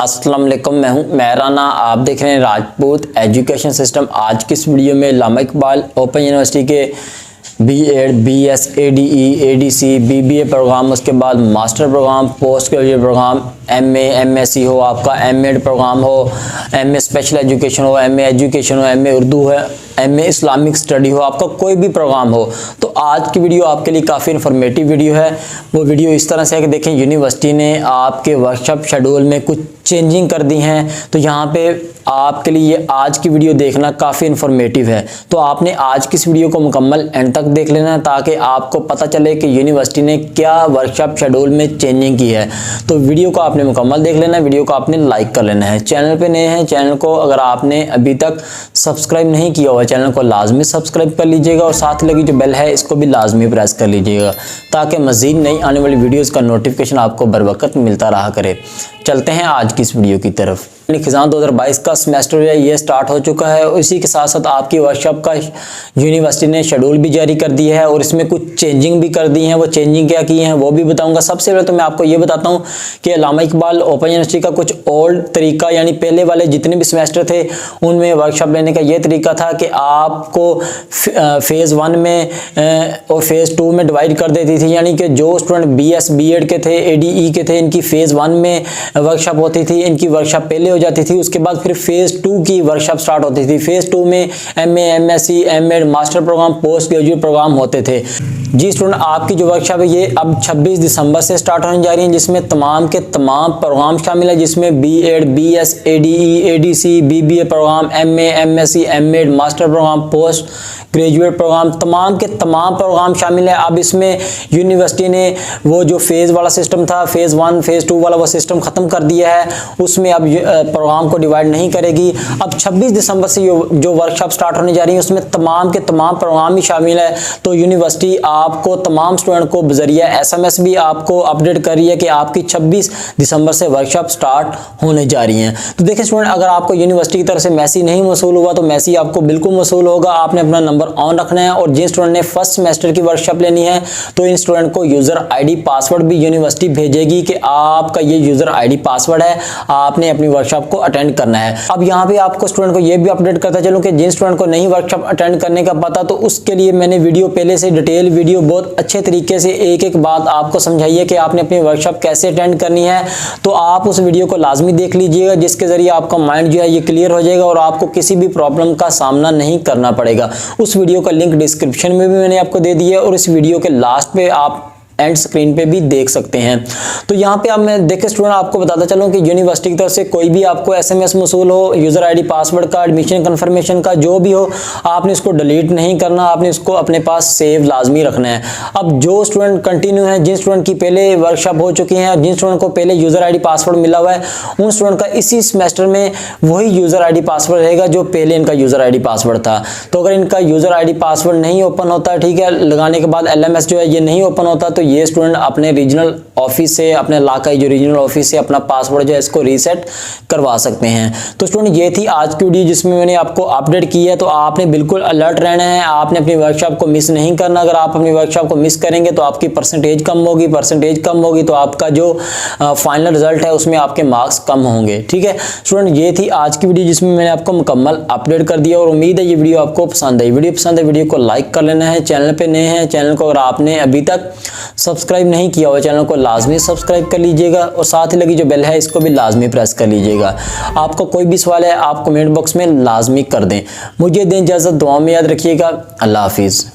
अस्सलाम वालेकुम, मैं हूं मेहराना। आप देख रहे हैं राजपूत एजुकेशन सिस्टम। आज की इस वीडियो में अल्लामा इकबाल ओपन यूनिवर्सिटी के B.Ed, B.S, ADE, ADC, BBA programme, उसके बाद master programme, post graduate programme, MA, MSc हो, आपका MEd प्रोग्राम हो, MA स्पेशल एजुकेशन हो, MA एजुकेशन हो, MA उर्दू है, MA इस्लामिक स्टडी हो, आपका कोई भी प्रोग्राम हो, तो आज की वीडियो आपके लिए काफ़ी इन्फॉर्मेटिव वीडियो है। वो वीडियो इस तरह से है कि देखें, यूनिवर्सिटी ने आपके वर्कशॉप शेड्यूल में कुछ चेंजिंग कर दी हैं, तो यहाँ पे आपके लिए आज की वीडियो देखना काफ़ी इन्फॉर्मेटिव है। तो आपने आज की इस वीडियो को मुकम्मल एंड तक देख लेना है ताकि आपको पता चले कि यूनिवर्सिटी ने क्या वर्कशॉप शेड्यूल में चेंजिंग की है। तो वीडियो को आपने मुकम्मल देख लेना है, वीडियो को आपने लाइक कर लेना है। चैनल पे नए हैं, चैनल को अगर आपने अभी तक सब्सक्राइब नहीं किया हुआ, चैनल को लाजमी सब्सक्राइब कर लीजिएगा और साथ लगी जो बेल है इसको भी लाजमी प्रेस कर लीजिएगा ताकि मज़ीद नई आने वाली वीडियोज़ का नोटिफिकेशन आपको बर वक्त मिलता रहा करे। चलते हैं आज की इस वीडियो की तरफ। खिजान 2022 का सेमेस्टर है, ये स्टार्ट हो चुका है और इसी के साथ साथ आपकी वर्कशॉप का यूनिवर्सिटी ने शेड्यूल भी जारी कर दिया है और इसमें कुछ चेंजिंग भी कर दी हैं। वो चेंजिंग क्या की हैं वो भी बताऊंगा। सबसे पहले तो मैं आपको ये बताता हूँ कि अल्लामा इकबाल ओपन यूनिवर्सिटी का कुछ ओल्ड तरीका, यानी पहले वाले जितने भी सेमेस्टर थे उनमें वर्कशॉप लेने का ये तरीका था कि आपको फेज़ 1 में और फेज़ 2 में डिवाइड कर देती थी, यानी कि जो स्टूडेंट BS B.Ed के थे, ADE के थे, इनकी फेज़ 1 में वर्कशॉप होती थी, इनकी वर्कशॉप पहले हो जाती थी। उसके बाद फिर फेज़ 2 की वर्कशॉप स्टार्ट होती थी। फेज़ 2 में MA, MSc, MEd, master programme, post graduate programme होते थे। जी स्टूडेंट, आपकी जो वर्कशॉप है ये अब 26 दिसंबर से स्टार्ट होने जा रही है, जिसमें तमाम के तमाम प्रोग्राम शामिल है, जिसमें B.Ed, BS, ADE, ADC, BBA programme, MA, MSc, MEd, master programme, post graduate programme, तमाम के तमाम प्रोग्राम शामिल है। अब इसमें यूनिवर्सिटी ने वो जो फेज़ वाला सिस्टम था, फेज़ 1 फेज़ 2 वाला वो सिस्टम ख़त्म कर दिया है। उसमें अब प्रोग्राम को डिवाइड नहीं करेगी। अब 26 दिसंबर से जो वर्कशॉप स्टार्ट होने जा रही है उसमें तमाम के तमाम प्रोग्राम ही शामिल है। तो यूनिवर्सिटी आपको तमाम स्टूडेंट को बजरिया SMS भी आपको अपडेट कर रही है कि आपकी 26 दिसंबर से वर्कशॉप स्टार्ट होने जा रही हैं। तो देखिए स्टूडेंट, अगर आपको यूनिवर्सिटी की तरफ से मैसेज नहीं मौसूल हुआ तो मैसेज आपको बिल्कुल मौसूल होगा। आपने अपना नंबर ऑन रखना है और जिन स्टूडेंट ने फर्स्ट सेमेस्टर की वर्कशॉप लेनी है तो इन स्टूडेंट को यूजर ID पासवर्ड भी यूनिवर्सिटी भेजेगी कि आपका ये यूजर ID पासवर्ड है, आपने अपनी वर्कशॉप को अटेंड करना है। अब यहाँ पे आपको स्टूडेंट को ये भी अपडेट करता चलूं कि जिन स्टूडेंट को नहीं वर्कशॉप अटेंड करने का पता, तो उसके लिए मैंने वीडियो पहले से डिटेल वीडियो बहुत अच्छे तरीके से एक एक बात आपको समझाई है कि आपने अपनी वर्कशॉप कैसे अटेंड करनी है। तो आप उस वीडियो को लाजमी देख लीजिएगा, जिसके जरिए आपका माइंड जो है ये क्लियर हो जाएगा और आपको किसी भी प्रॉब्लम का सामना नहीं करना पड़ेगा। उस वीडियो का लिंक डिस्क्रिप्शन में भी मैंने आपको दे दिया है और इस वीडियो के लास्ट पे आप एंड स्क्रीन पे भी देख सकते हैं। तो यहाँ पे अब मैं देखे स्टूडेंट आपको बताता चलूँ कि यूनिवर्सिटी की तरफ से कोई भी आपको SMS मौसूल हो, यूजर ID पासवर्ड का, एडमिशन कंफर्मेशन का, जो भी हो, आपने इसको डिलीट नहीं करना, आपने इसको अपने पास सेव लाजमी रखना है। अब जो स्टूडेंट कंटिन्यू है, जिन स्टूडेंट की पहले वर्कशॉप हो चुकी है, जिन स्टूडेंट को पहले यूजर ID पासवर्ड मिला हुआ है, उन स्टूडेंट का इसी सेमेस्टर में वही यूजर ID पासवर्ड रहेगा जो पहले इनका यूजर ID पासवर्ड था। तो अगर इनका यूजर ID पासवर्ड नहीं ओपन होता, ठीक है, लगाने के बाद LMS जो है ये नहीं ओपन होता, तो ये स्टूडेंट अपने रीजनल ऑफिस से, अपने इलाकाई जो रीजनल ऑफिस से अपना पासवर्ड जो है इसको रीसेट करवा सकते हैं। तो स्टूडेंट ये थी आज की वीडियो जिसमें मैंने आपको अपडेट की है। तो आपने बिल्कुल अलर्ट रहना है, आपने अपनी वर्कशॉप को मिस नहीं करना। अगर आप अपनी वर्कशॉप को मिस करेंगे तो आपकी परसेंटेज कम होगी, तो आपका जो फाइनल रिजल्ट है उसमें आपके मार्क्स कम होंगे। ठीक है स्टूडेंट, ये थी आज की वीडियो जिसमें मैंने आपको मुकम्मल अपडेट कर दिया और उम्मीद है ये वीडियो आपको पसंद आई। वीडियो को लाइक कर लेना है। चैनल पे नए हैं, चैनल को अगर आपने अभी तक सब्सक्राइब नहीं किया हुआ, चैनल को लाजमी सब्सक्राइब कर लीजिएगा और साथ ही लगी जो बेल है इसको भी लाजमी प्रेस कर लीजिएगा। आपका कोई भी सवाल है आप कमेंट बॉक्स में लाजमी कर दें। मुझे दें इजाज़त, दुआ में याद रखिएगा। अल्लाह हाफिज़।